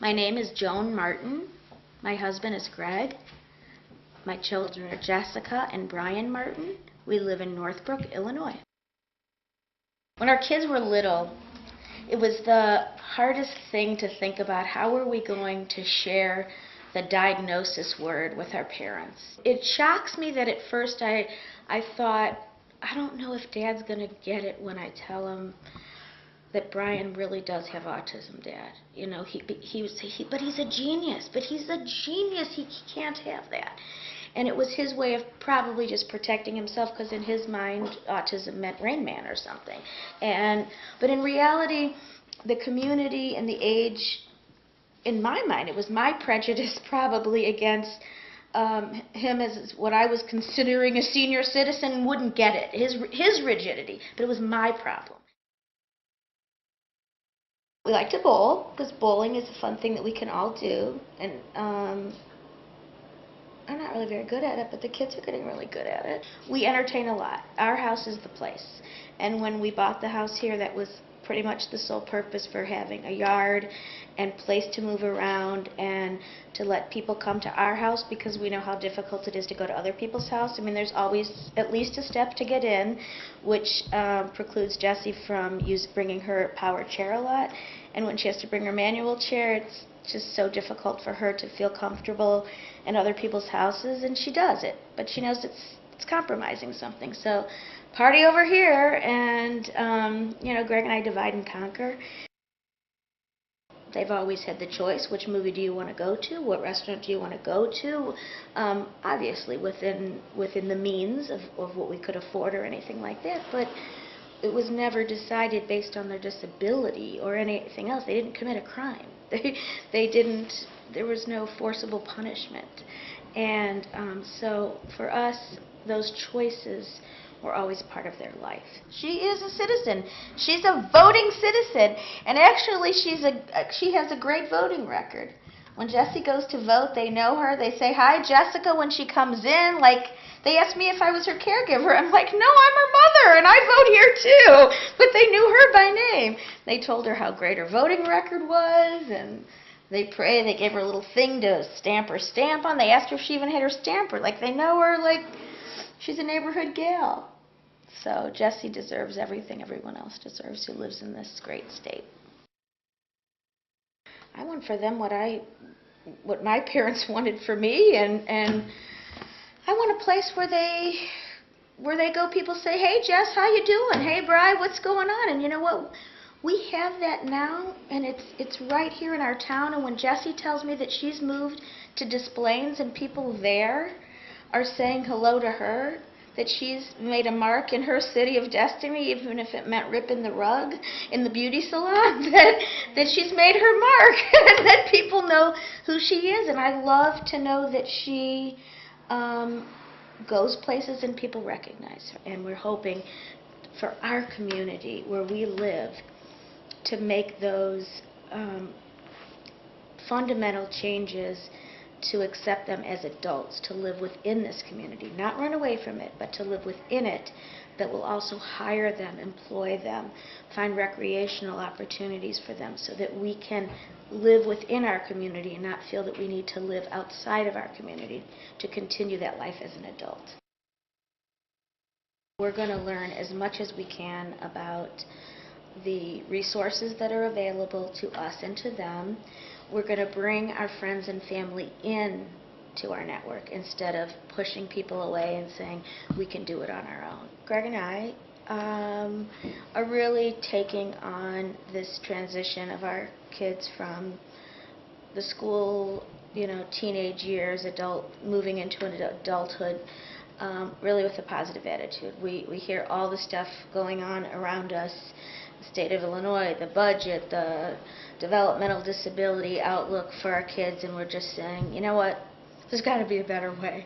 My name is Joan Martin. My husband is Greg. My children are Jessica and Brian Martin. We live in Northbrook, Illinois. When our kids were little, it was the hardest thing to think about how were we going to share the diagnosis word with our parents. It shocks me that at first I thought, I don't know if Dad's going to get it when I tell him that Brian really does have autism, Dad. You know, but he's a genius. But he's a genius. He can't have that. And it was his way of probably just protecting himself, because in his mind, autism meant Rain Man or something. But in reality, the community and the age, in my mind, it was my prejudice probably against him as what I was considering a senior citizen, wouldn't get it. His rigidity. But it was my problem. We like to bowl, because bowling is a fun thing that we can all do, and I'm not really very good at it, but the kids are getting really good at it. We entertain a lot. Our house is the place, and when we bought the house here, that was pretty much the sole purpose, for having a yard and place to move around and to let people come to our house, because we know how difficult it is to go to other people's house. I mean, there's always at least a step to get in, which precludes Jessie from bringing her power chair a lot. And when she has to bring her manual chair, it's just so difficult for her to feel comfortable in other people's houses, and she does it, but she knows it's compromising something. So party over here, and you know, Greg and I divide and conquer. They've always had the choice: which movie do you want to go to, what restaurant do you want to go to, obviously within the means of what we could afford or anything like that, but it was never decided based on their disability or anything else. They didn't commit a crime. They didn't, there was no forcible punishment. And so for us, those choices were always part of their life. She is a citizen. She's a voting citizen. And actually, she has a great voting record. When Jessie goes to vote, they know her. They say, "Hi, Jessica," when she comes in. Like, they asked me if I was her caregiver. I'm like, "No, I'm her mother, and I vote here too." But they knew her by name. They told her how great her voting record was, and they gave her a little thing to stamp her stamp on. They asked her if she even had her stamper. Like, they know her like she's a neighborhood gal. So Jessie deserves everything everyone else deserves who lives in this great state. I want for them what my parents wanted for me, and I want a place where they go, people say, "Hey Jess, how you doing? Hey Bri, what's going on?" And you know what? We have that now, and it's right here in our town. And when Jessie tells me that she's moved to Des Plaines and people there are saying hello to her, that she's made a mark in her city of destiny, even if it meant ripping the rug in the beauty salon, that she's made her mark, and that people know who she is. And I love to know that she goes places and people recognize her. And we're hoping for our community where we live to make those fundamental changes, to accept them as adults, to live within this community, not run away from it, but to live within it, that will also hire them, employ them, find recreational opportunities for them, so that we can live within our community and not feel that we need to live outside of our community to continue that life as an adult. We're going to learn as much as we can about the resources that are available to us and to them. We're going to bring our friends and family in to our network instead of pushing people away and saying we can do it on our own. Greg and I are really taking on this transition of our kids from the school, you know, teenage years, moving into an adulthood, really with a positive attitude. We hear all the stuff going on around us, the state of Illinois, the budget, the developmental disability outlook for our kids, and we're just saying, you know what, there's got to be a better way.